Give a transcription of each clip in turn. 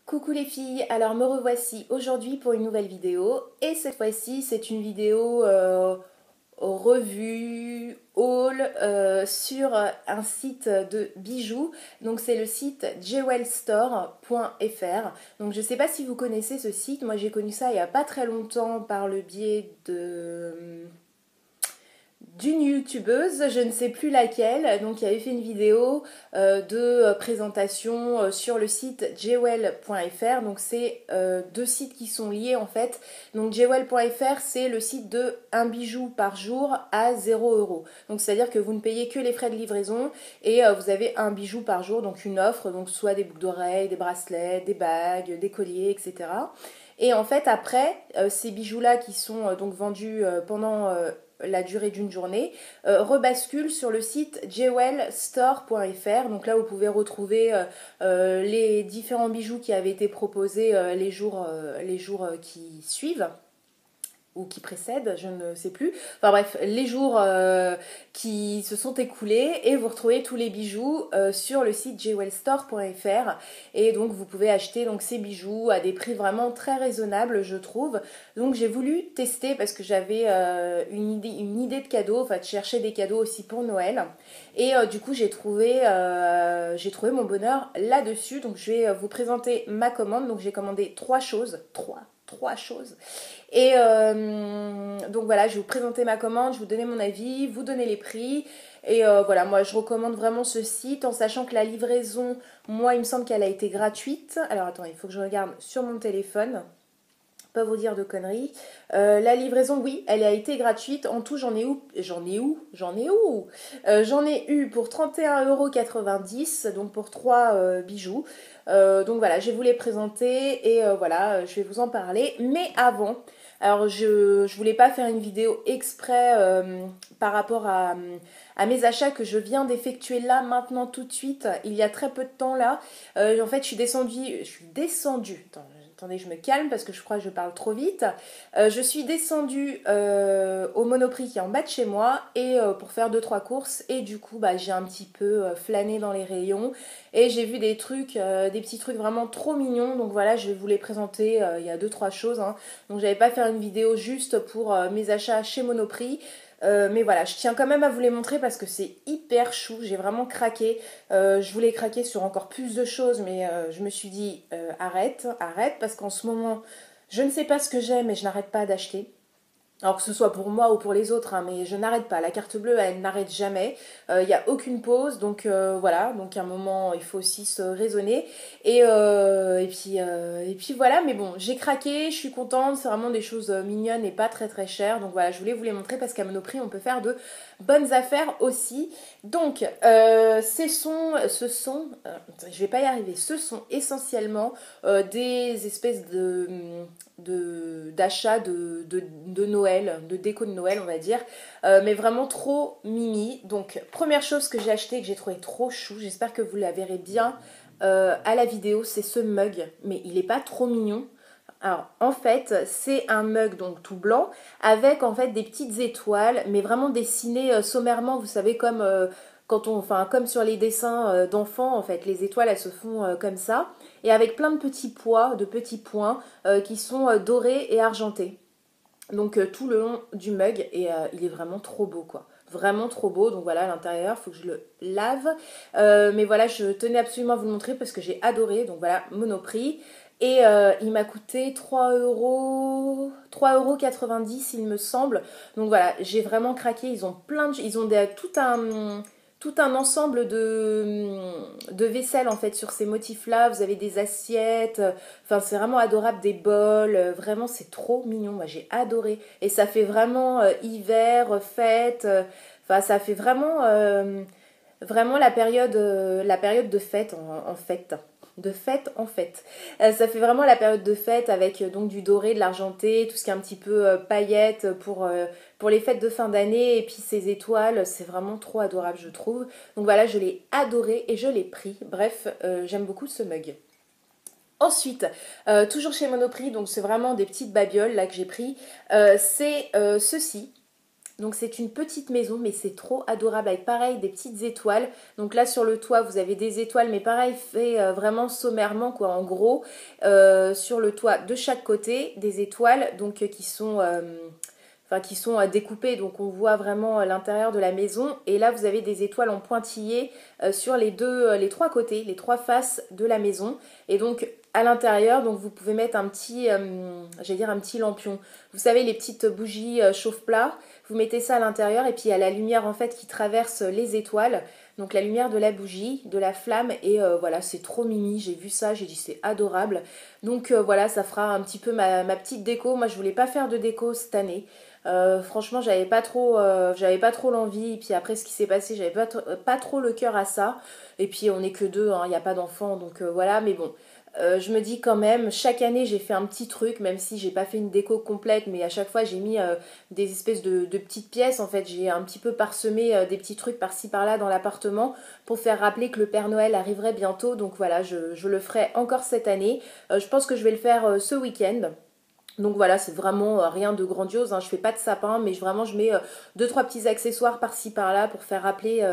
Coucou les filles, alors me revoici aujourd'hui pour une nouvelle vidéo et cette fois-ci c'est une vidéo revue, haul sur un site de bijoux, donc c'est le site jewelstore.fr. Donc je sais pas si vous connaissez ce site, moi j'ai connu ça il y a pas très longtemps par le biais d'une youtubeuse, je ne sais plus laquelle, donc qui avait fait une vidéo de présentation sur le site jewel.fr. Donc c'est deux sites qui sont liés en fait. Donc jewel.fr c'est le site de un bijou par jour à 0 €. Donc c'est à dire que vous ne payez que les frais de livraison et vous avez un bijou par jour, donc une offre, donc soit des boucles d'oreilles, des bracelets, des bagues, des colliers, etc. Et en fait après ces bijoux là qui sont donc vendus pendant la durée d'une journée, rebascule sur le site jewelstore.fr. Donc là, vous pouvez retrouver les différents bijoux qui avaient été proposés les jours qui suivent ou qui précèdent, je ne sais plus. Enfin bref, les jours qui se sont écoulés et vous retrouvez tous les bijoux sur le site jewelstore.fr et donc vous pouvez acheter donc ces bijoux à des prix vraiment très raisonnables je trouve. Donc j'ai voulu tester parce que j'avais une idée de cadeau, enfin de chercher des cadeaux aussi pour Noël et du coup j'ai trouvé mon bonheur là-dessus. Donc je vais vous présenter ma commande. Donc j'ai commandé trois choses. Et donc voilà, je vais vous présenter ma commande, je vais vous donner mon avis, vous donner les prix. Et voilà, moi je recommande vraiment ce site en sachant que la livraison, moi il me semble qu'elle a été gratuite. Alors attends, il faut que je regarde sur mon téléphone. Pas vous dire de conneries. La livraison, oui, elle a été gratuite. En tout, j'en ai eu pour 31,90 €, donc pour 3 bijoux. Donc voilà, je vais vous les présenter et voilà, je vais vous en parler. Mais avant, alors je voulais pas faire une vidéo exprès par rapport à mes achats que je viens d'effectuer là, maintenant, tout de suite, il y a très peu de temps là. En fait, je suis descendue. Attendez, je me calme parce que je crois que je parle trop vite. Je suis descendue au Monoprix qui est en bas de chez moi et pour faire deux trois courses et du coup bah, j'ai un petit peu flâné dans les rayons et j'ai vu des trucs, des petits trucs vraiment trop mignons. Donc voilà, je vais vous les présenter. Il y a deux trois choses, hein. Donc j'avais pas faire une vidéo juste pour mes achats chez Monoprix. Mais voilà, je tiens quand même à vous les montrer parce que c'est hyper chou, j'ai vraiment craqué. Je voulais craquer sur encore plus de choses, mais je me suis dit arrête, arrête, parce qu'en ce moment, je ne sais pas ce que j'aime et je n'arrête pas d'acheter. Alors que ce soit pour moi ou pour les autres, hein, mais je n'arrête pas. La carte bleue, elle n'arrête jamais. Il n'y a aucune pause, donc voilà. Donc à un moment, il faut aussi se raisonner. Et puis voilà. Mais bon, j'ai craqué, je suis contente. C'est vraiment des choses mignonnes et pas très très chères. Donc voilà, je voulais vous les montrer parce qu'à Monoprix, on peut faire de bonnes affaires aussi. Donc je vais pas y arriver. Ce sont essentiellement des espèces d'achats de Noël, de déco de Noël on va dire, mais vraiment trop mimi. Donc première chose que j'ai acheté que j'ai trouvé trop chou, j'espère que vous la verrez bien à la vidéo, c'est ce mug, mais il est pas trop mignon. Alors en fait c'est un mug donc tout blanc avec en fait des petites étoiles mais vraiment dessinées sommairement, vous savez comme comme sur les dessins d'enfants en fait, les étoiles elles se font comme ça et avec plein de petits pois, de petits points qui sont dorés et argentés. Donc tout le long du mug et il est vraiment trop beau quoi. Vraiment trop beau, donc voilà à l'intérieur, il faut que je le lave. Mais voilà, je tenais absolument à vous le montrer parce que j'ai adoré, donc voilà, Monoprix. Et il m'a coûté 3,90 € il me semble. Donc voilà, j'ai vraiment craqué, ils ont tout un ensemble de vaisselle en fait sur ces motifs là, vous avez des assiettes, enfin c'est vraiment adorable, des bols, vraiment c'est trop mignon, moi j'ai adoré et ça fait vraiment hiver, fête, enfin ça fait vraiment la période de fête en fait. De fête en fête. Ça fait vraiment la période de fête avec donc du doré, de l'argenté, tout ce qui est un petit peu paillettes pour les fêtes de fin d'année et puis ces étoiles, c'est vraiment trop adorable je trouve. Donc voilà, je l'ai adoré et je l'ai pris. Bref, j'aime beaucoup ce mug. Ensuite, toujours chez Monoprix, donc c'est vraiment des petites babioles là que j'ai pris. C'est ceci. Donc c'est une petite maison, mais c'est trop adorable, avec pareil des petites étoiles. Donc là sur le toit vous avez des étoiles, mais pareil fait vraiment sommairement quoi, en gros. Sur le toit de chaque côté des étoiles, donc qui sont découpées, donc on voit vraiment l'intérieur de la maison. Et là vous avez des étoiles en pointillés sur les trois côtés, les trois faces de la maison. Et donc à l'intérieur, donc vous pouvez mettre un petit, j'allais dire un petit lampion. Vous savez les petites bougies chauffe-plat, vous mettez ça à l'intérieur et puis il y a la lumière en fait qui traverse les étoiles. Donc la lumière de la bougie, de la flamme et voilà, c'est trop mimi, j'ai vu ça, j'ai dit c'est adorable. Donc voilà, ça fera un petit peu ma petite déco. Moi je voulais pas faire de déco cette année. Franchement j'avais pas trop l'envie, et puis après ce qui s'est passé j'avais pas trop le cœur à ça, et puis on n'est que deux, il n'y a pas d'enfants, donc voilà. Mais bon, je me dis quand même, chaque année j'ai fait un petit truc, même si j'ai pas fait une déco complète, mais à chaque fois j'ai mis des espèces de petites pièces. En fait j'ai un petit peu parsemé des petits trucs par-ci par-là dans l'appartement pour faire rappeler que le Père Noël arriverait bientôt. Donc voilà, je le ferai encore cette année. Je pense que je vais le faire ce week-end. Donc voilà, c'est vraiment rien de grandiose, hein. Je fais pas de sapin, mais vraiment je mets deux trois petits accessoires par-ci par-là pour faire rappeler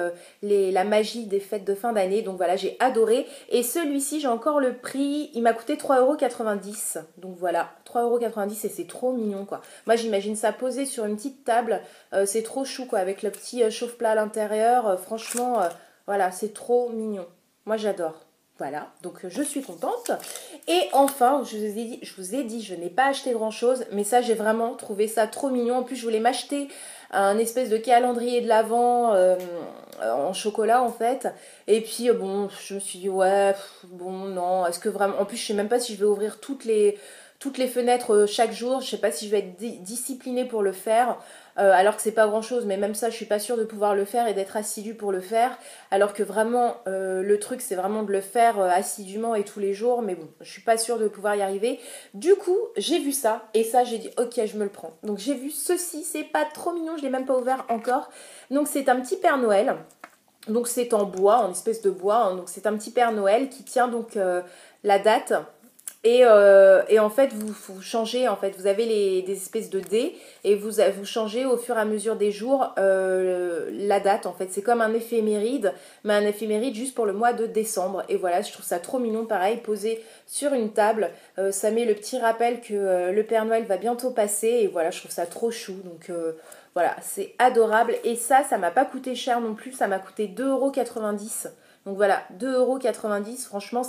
la magie des fêtes de fin d'année. Donc voilà, j'ai adoré. Et celui-ci, j'ai encore le prix, il m'a coûté 3,90 €. Donc voilà, 3,90 € et c'est trop mignon quoi. Moi j'imagine ça posé sur une petite table, c'est trop chou quoi, avec le petit chauffe-plat à l'intérieur. Franchement, voilà, c'est trop mignon. Moi j'adore. Voilà, donc je suis contente. Et enfin, je vous ai dit, je n'ai pas acheté grand chose, mais ça j'ai vraiment trouvé ça trop mignon. En plus je voulais m'acheter un espèce de calendrier de l'Avent en chocolat en fait. Et puis bon, je me suis dit ouais, bon non, est-ce que vraiment... En plus je sais même pas si je vais ouvrir toutes les fenêtres chaque jour. Je sais pas si je vais être disciplinée pour le faire. Alors que c'est pas grand chose, mais même ça je suis pas sûre de pouvoir le faire et d'être assidue pour le faire, alors que vraiment le truc c'est vraiment de le faire assidûment et tous les jours. Mais bon, je suis pas sûre de pouvoir y arriver. Du coup j'ai vu ça et ça j'ai dit ok, je me le prends. Donc j'ai vu ceci, c'est pas trop mignon, je l'ai même pas ouvert encore. Donc c'est un petit Père Noël. Donc c'est en bois, en espèce de bois, hein. Donc c'est un petit Père Noël qui tient donc la date. Et en fait, vous changez, en fait, vous avez des espèces de dés et vous changez au fur et à mesure des jours la date. En fait, c'est comme un éphéméride, mais un éphéméride juste pour le mois de décembre. Et voilà, je trouve ça trop mignon, pareil, posé sur une table. Ça met le petit rappel que le Père Noël va bientôt passer. Et voilà, je trouve ça trop chou. Donc voilà, c'est adorable. Et ça m'a pas coûté cher non plus. Ça m'a coûté 2,90 €. Donc voilà, 2,90 €, franchement,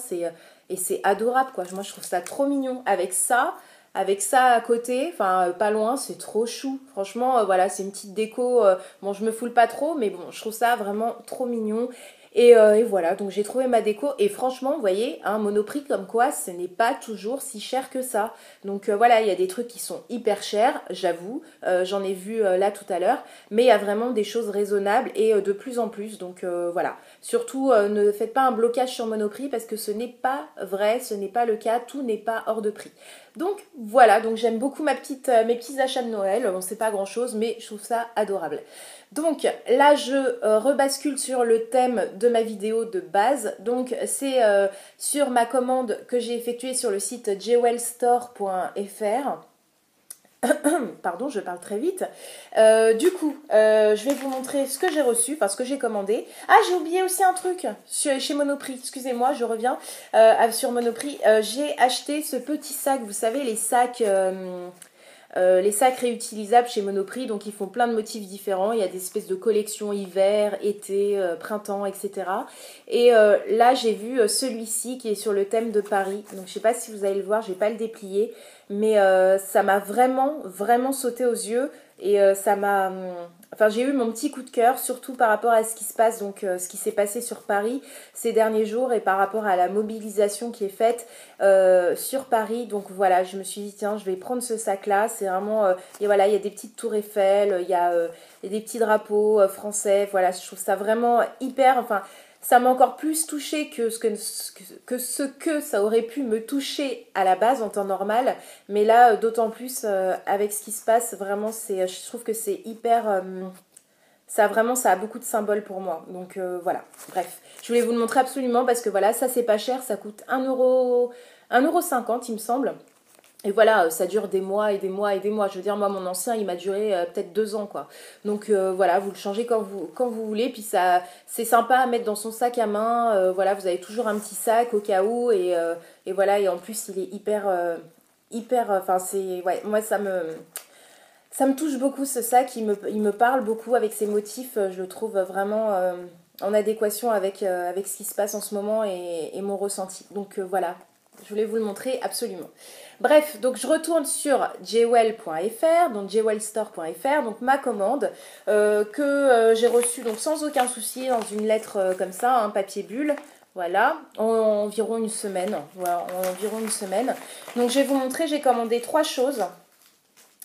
et c'est adorable quoi. Moi, je trouve ça trop mignon. Avec ça à côté, enfin pas loin, c'est trop chou. Franchement, voilà, c'est une petite déco. Bon, je me foule pas trop, mais bon, je trouve ça vraiment trop mignon. Et voilà, donc j'ai trouvé ma déco. Et franchement, vous voyez, un Monoprix comme quoi, ce n'est pas toujours si cher que ça. Donc voilà, il y a des trucs qui sont hyper chers, j'avoue. J'en ai vu là tout à l'heure. Mais il y a vraiment des choses raisonnables et de plus en plus. Donc voilà. Surtout, ne faites pas un blocage sur Monoprix parce que ce n'est pas vrai, ce n'est pas le cas. Tout n'est pas hors de prix. Donc voilà, donc j'aime beaucoup mes petits achats de Noël. Bon, c'est pas grand chose, mais je trouve ça adorable. Donc là, je rebascule sur le thème de ma vidéo de base. Donc c'est sur ma commande que j'ai effectuée sur le site jewelstore.fr. Pardon, je parle très vite. Du coup, je vais vous montrer ce que j'ai reçu, enfin ce que j'ai commandé. Ah, j'ai oublié aussi un truc chez Monoprix. Excusez-moi, je reviens sur Monoprix. J'ai acheté ce petit sac, vous savez, les sacs réutilisables chez Monoprix. Donc ils font plein de motifs différents. Il y a des espèces de collections hiver, été, printemps, etc. Et là, j'ai vu celui-ci qui est sur le thème de Paris. Donc je sais pas si vous allez le voir, je vais pas le déplier. Mais ça m'a vraiment sauté aux yeux. Et ça m'a... Enfin, j'ai eu mon petit coup de cœur, surtout par rapport à ce qui se passe, donc ce qui s'est passé sur Paris ces derniers jours et par rapport à la mobilisation qui est faite sur Paris. Donc voilà, je me suis dit, tiens, je vais prendre ce sac-là. C'est vraiment... et voilà, il y a des petites tours Eiffel, il y a des petits drapeaux français. Voilà, je trouve ça vraiment hyper... Enfin, ça m'a encore plus touchée que ce que ça aurait pu me toucher à la base en temps normal. Mais là, d'autant plus avec ce qui se passe, vraiment, je trouve que c'est hyper... ça a beaucoup de symboles pour moi. Donc voilà, bref. Je voulais vous le montrer absolument parce que voilà, ça c'est pas cher, ça coûte 1,50 € il me semble. Et voilà, ça dure des mois et des mois et des mois. Je veux dire, moi, mon ancien, il m'a duré peut-être 2 ans, quoi. Donc voilà, vous le changez quand vous voulez. Puis ça, c'est sympa à mettre dans son sac à main. Voilà, vous avez toujours un petit sac au cas où. Et voilà, et en plus, il est hyper... Enfin, c'est... Ouais, moi, ça me touche beaucoup, ce sac. Il me parle beaucoup avec ses motifs. Je le trouve vraiment en adéquation avec ce qui se passe en ce moment et mon ressenti. Donc voilà, je voulais vous le montrer absolument. Bref, donc je retourne sur jewel.fr, donc jewelstore.fr, donc ma commande que j'ai reçue donc sans aucun souci dans une lettre comme ça, un papier bulle. Voilà, en environ une semaine. Voilà, en environ une semaine. Donc je vais vous montrer, j'ai commandé 3 choses.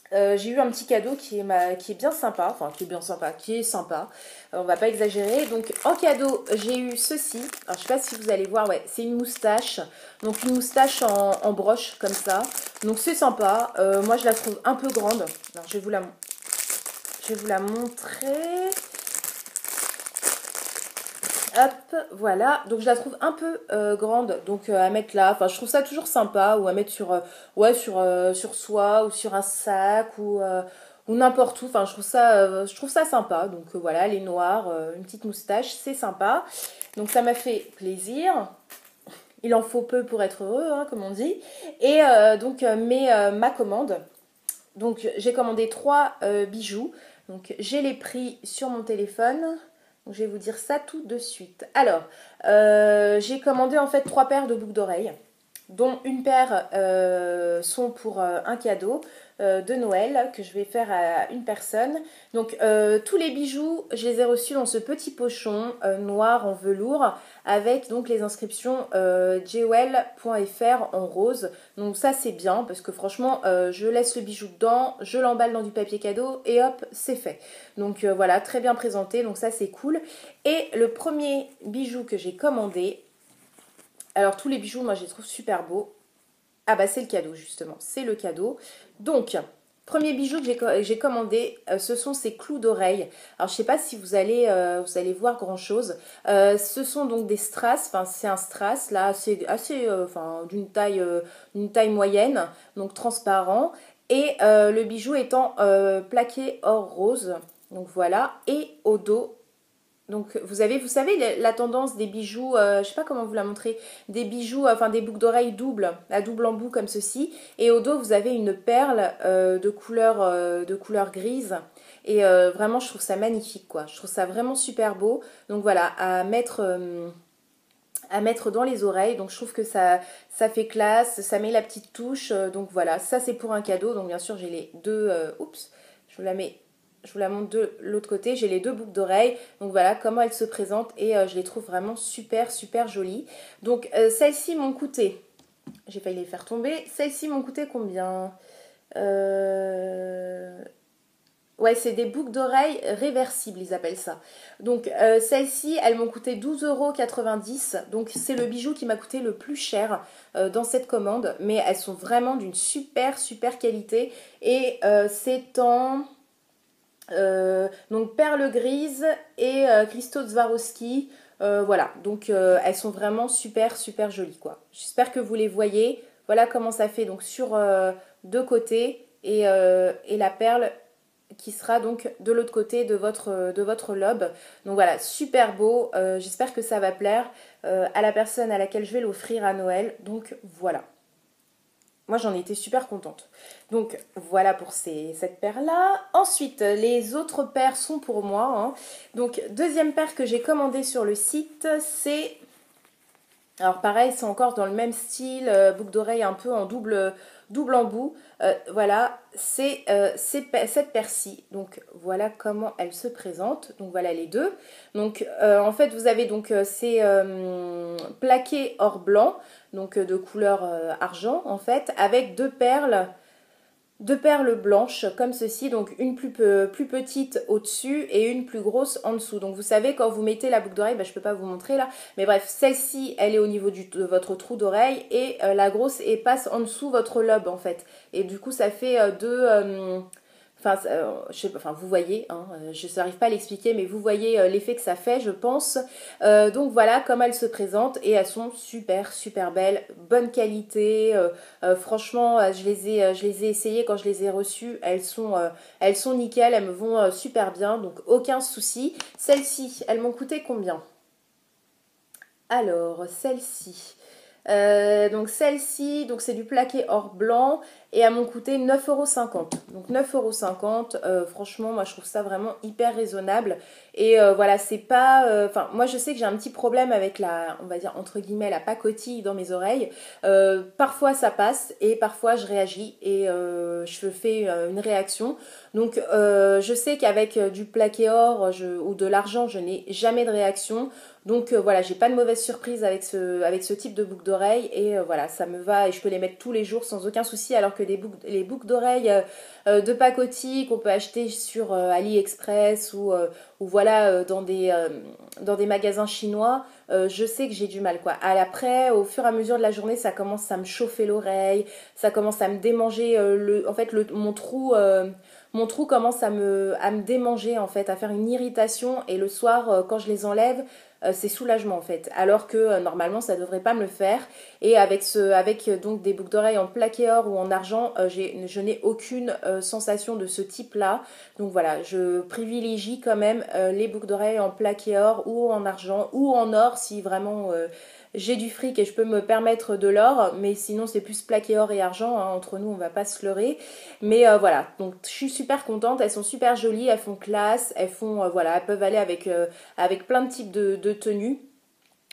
J'ai eu un petit cadeau qui est bien sympa, enfin qui est bien sympa, qui est sympa, on va pas exagérer. Donc en cadeau j'ai eu ceci, alors je sais pas si vous allez voir, ouais, c'est une moustache, donc une moustache en broche comme ça, donc c'est sympa. Moi je la trouve un peu grande, alors je vais vous la montrer. Hop, voilà. Donc je la trouve un peu grande, donc à mettre là. Enfin, je trouve ça toujours sympa, ou à mettre sur, ouais, sur soi, ou sur un sac, ou n'importe où. Enfin, je trouve ça sympa. Donc voilà, elle est noire, une petite moustache, c'est sympa. Donc ça m'a fait plaisir. Il en faut peu pour être heureux, hein, comme on dit. Et donc ma commande. Donc j'ai commandé 3 bijoux. Donc j'ai les prix sur mon téléphone. Donc, je vais vous dire ça tout de suite. Alors, j'ai commandé en fait 3 paires de boucles d'oreilles, dont une paire sont pour un cadeau de Noël que je vais faire à une personne. Donc tous les bijoux, je les ai reçus dans ce petit pochon noir en velours avec donc les inscriptions jewel.fr en rose. Donc ça c'est bien parce que franchement je laisse le bijou dedans, je l'emballe dans du papier cadeau et hop c'est fait. Donc voilà, très bien présenté, donc ça c'est cool. Et le premier bijou que j'ai commandé, alors tous les bijoux moi je les trouve super beaux. Ah bah c'est le cadeau justement, c'est le cadeau. Donc, premier bijou que j'ai commandé, ce sont ces clous d'oreilles. Alors je sais pas si vous allez voir grand chose. Ce sont donc des strass, enfin c'est un strass là assez enfin d'une taille moyenne, donc transparent. Et le bijou étant plaqué or rose. Donc voilà, et au dos, donc vous savez la tendance des bijoux, je sais pas comment vous la montrer, des bijoux, enfin des boucles d'oreilles doubles, à double embout comme ceci, et au dos vous avez une perle de couleur grise, et vraiment je trouve ça magnifique quoi, je trouve ça vraiment super beau, donc voilà, à mettre dans les oreilles, donc je trouve que ça fait classe, ça met la petite touche, donc voilà, ça c'est pour un cadeau, donc bien sûr j'ai les deux, oups, je vous la mets. Je vous la montre de l'autre côté. J'ai les 2 boucles d'oreilles. Donc voilà comment elles se présentent. Et je les trouve vraiment super, super jolies. Donc celles-ci m'ont coûté... J'ai failli les faire tomber. Celles-ci m'ont coûté combien Ouais, c'est des boucles d'oreilles réversibles, ils appellent ça. Donc celles-ci, elles m'ont coûté 12,90 €. Donc c'est le bijou qui m'a coûté le plus cher dans cette commande. Mais elles sont vraiment d'une super, super qualité. Et c'est en... donc perle grise et cristaux Swarovski. Voilà, donc elles sont vraiment super super jolies quoi. J'espère que vous les voyez. Voilà comment ça fait donc sur 2 côtés et la perle qui sera donc de l'autre côté de votre lobe. Donc voilà, super beau. J'espère que ça va plaire à la personne à laquelle je vais l'offrir à Noël. Donc voilà. Moi, j'en étais super contente. Donc, voilà pour cette paire-là. Ensuite, les autres paires sont pour moi, hein. Donc, deuxième paire que j'ai commandée sur le site, c'est... Alors, pareil, c'est encore dans le même style, boucle d'oreille un peu en double embout. Voilà, c'est cette paire-ci. Donc, voilà comment elle se présente. Donc, voilà les deux. Donc, en fait, vous avez donc ces plaqués or blanc, donc de couleur argent, en fait, avec 2 perles blanches comme ceci, donc une plus petite au-dessus et une plus grosse en dessous. Donc vous savez quand vous mettez la boucle d'oreille, je ne peux pas vous montrer là, mais bref, celle-ci elle est au niveau de votre trou d'oreille et la grosse passe en dessous votre lobe en fait. Et du coup ça fait Enfin, je sais pas, enfin, vous voyez, hein, je n'arrive pas à l'expliquer, mais vous voyez l'effet que ça fait, je pense. Donc voilà comme elles se présentent et elles sont super, super belles, bonne qualité. Franchement, je les ai essayées quand je les ai reçues. Elles sont nickel, elles me vont super bien, donc aucun souci. Celles-ci, elles m'ont coûté combien? Alors, celle-ci. Donc celle-ci, donc c'est du plaqué or blanc et elles m'ont coûté 9,50 €. Donc 9,50 €, franchement, moi je trouve ça vraiment hyper raisonnable. Et voilà, c'est pas. Enfin, moi je sais que j'ai un petit problème avec la, on va dire entre guillemets, la pacotille dans mes oreilles. Parfois ça passe et parfois je réagis et je fais une réaction. Donc je sais qu'avec du plaqué or ou de l'argent, je n'ai jamais de réaction. Donc voilà, j'ai pas de mauvaise surprise avec ce type de boucle d'oreille et voilà, ça me va et je peux les mettre tous les jours sans aucun souci alors que les boucles d'oreilles de pacotille qu'on peut acheter sur AliExpress ou voilà dans des magasins chinois, je sais que j'ai du mal quoi. Après, au fur et à mesure de la journée, ça commence à me chauffer l'oreille, ça commence à me démanger mon trou commence à me démanger en fait, à faire une irritation et le soir quand je les enlève, c'est soulagement en fait. Alors que normalement ça devrait pas me le faire. Et avec donc des boucles d'oreilles en plaqué or ou en argent, je n'ai aucune sensation de ce type-là. Donc voilà, je privilégie quand même les boucles d'oreilles en plaqué or ou en argent ou en or si vraiment j'ai du fric et je peux me permettre de l'or, mais sinon c'est plus plaqué or et argent, hein, entre nous on va pas se leurrer. Mais voilà, donc je suis super contente, elles sont super jolies, elles font classe, elles font voilà, elles peuvent aller avec plein de types de tenues.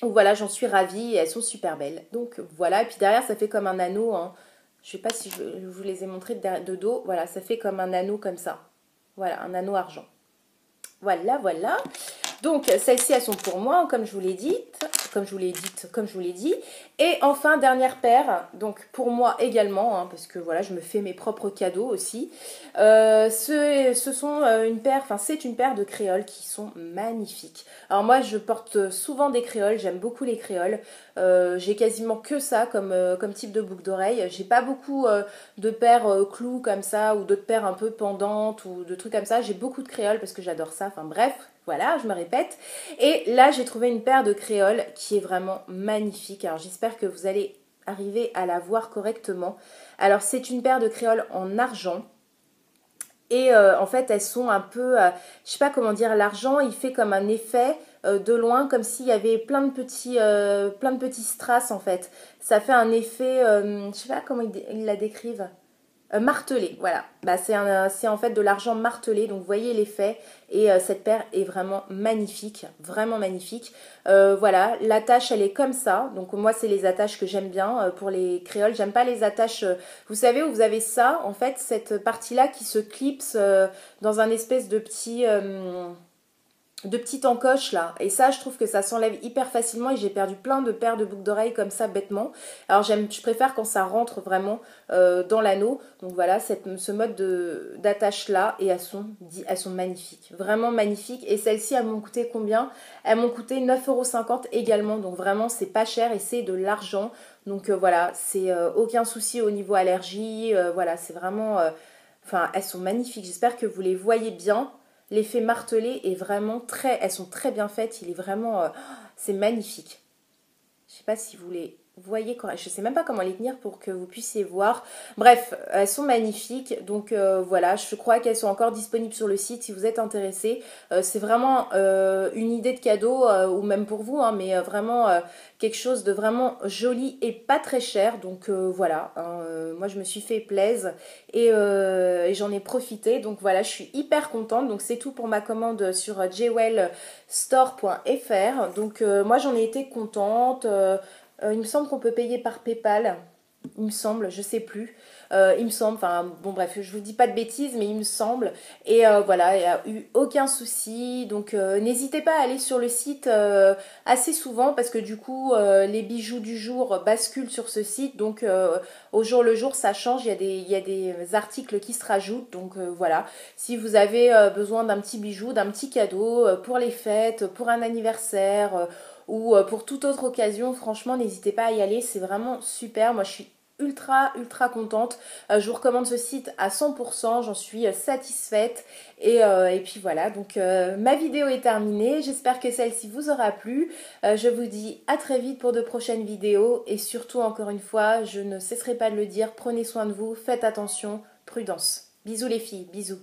Donc voilà, j'en suis ravie et elles sont super belles. Donc voilà, et puis derrière ça fait comme un anneau, hein. Je sais pas si je vous les ai montrées de dos, voilà, ça fait comme un anneau comme ça. Voilà, un anneau argent. Voilà, voilà. Donc celles-ci elles sont pour moi comme je vous l'ai dit, comme je vous l'ai dit. Et enfin dernière paire, donc pour moi également, hein, parce que voilà je me fais mes propres cadeaux aussi. Ce sont une paire, enfin c'est une paire de créoles qui sont magnifiques. Alors moi je porte souvent des créoles, j'aime beaucoup les créoles. J'ai quasiment que ça comme type de boucle d'oreille. J'ai pas beaucoup de paires clous comme ça ou d'autres paires un peu pendantes ou de trucs comme ça. J'ai beaucoup de créoles parce que j'adore ça. Enfin bref. Voilà, je me répète. Et là, j'ai trouvé une paire de créoles qui est vraiment magnifique. Alors, j'espère que vous allez arriver à la voir correctement. Alors, c'est une paire de créoles en argent. Et en fait, elles sont un peu, je sais pas comment dire, l'argent, il fait comme un effet de loin, comme s'il y avait plein de petits strass en fait. Ça fait un effet, je sais pas comment ils la décrivent. Martelé, voilà. Bah, c'est en fait de l'argent martelé, donc vous voyez l'effet. Et cette paire est vraiment magnifique, vraiment magnifique. Voilà, l'attache elle est comme ça. Donc moi c'est les attaches que j'aime bien pour les créoles. J'aime pas les attaches, vous savez où vous avez ça, en fait, cette partie-là qui se clipse dans un espèce de petite encoche là, et ça je trouve que ça s'enlève hyper facilement et j'ai perdu plein de paires de boucles d'oreilles comme ça bêtement. Alors je préfère quand ça rentre vraiment dans l'anneau. Donc voilà ce mode d'attache là, et elles sont magnifiques, vraiment magnifiques. Et celles-ci elles m'ont coûté combien? Elles m'ont coûté 9,50 € également, donc vraiment c'est pas cher et c'est de l'argent. Donc voilà, c'est aucun souci au niveau allergie, voilà c'est vraiment enfin elles sont magnifiques, j'espère que vous les voyez bien. L'effet martelé est vraiment elles sont très bien faites, il est vraiment, c'est magnifique. Je sais pas si vous les voyez, je sais même pas comment les tenir pour que vous puissiez voir. Bref, elles sont magnifiques, donc voilà, je crois qu'elles sont encore disponibles sur le site si vous êtes intéressés. C'est vraiment une idée de cadeau, ou même pour vous, hein, mais vraiment quelque chose de vraiment joli et pas très cher. Donc voilà, hein, moi je me suis fait plaisir et j'en ai profité. Donc voilà, je suis hyper contente. Donc c'est tout pour ma commande sur jewelstore.fr. Donc moi j'en ai été contente. Il me semble qu'on peut payer par PayPal. Il me semble, je sais plus. Il me semble, enfin bon bref, je vous dis pas de bêtises, mais il me semble. Et voilà, il n'y a eu aucun souci. Donc n'hésitez pas à aller sur le site assez souvent parce que du coup les bijoux du jour basculent sur ce site. Donc au jour le jour ça change, il y a des articles qui se rajoutent. Donc voilà, si vous avez besoin d'un petit bijou, d'un petit cadeau pour les fêtes, pour un anniversaire ou pour toute autre occasion, franchement n'hésitez pas à y aller, c'est vraiment super. Moi je suis ultra contente. Je vous recommande ce site à 100%, j'en suis satisfaite. Et puis voilà, donc ma vidéo est terminée. J'espère que celle-ci vous aura plu. Je vous dis à très vite pour de prochaines vidéos. Et surtout, encore une fois, je ne cesserai pas de le dire, prenez soin de vous, faites attention, prudence. Bisous les filles, bisous.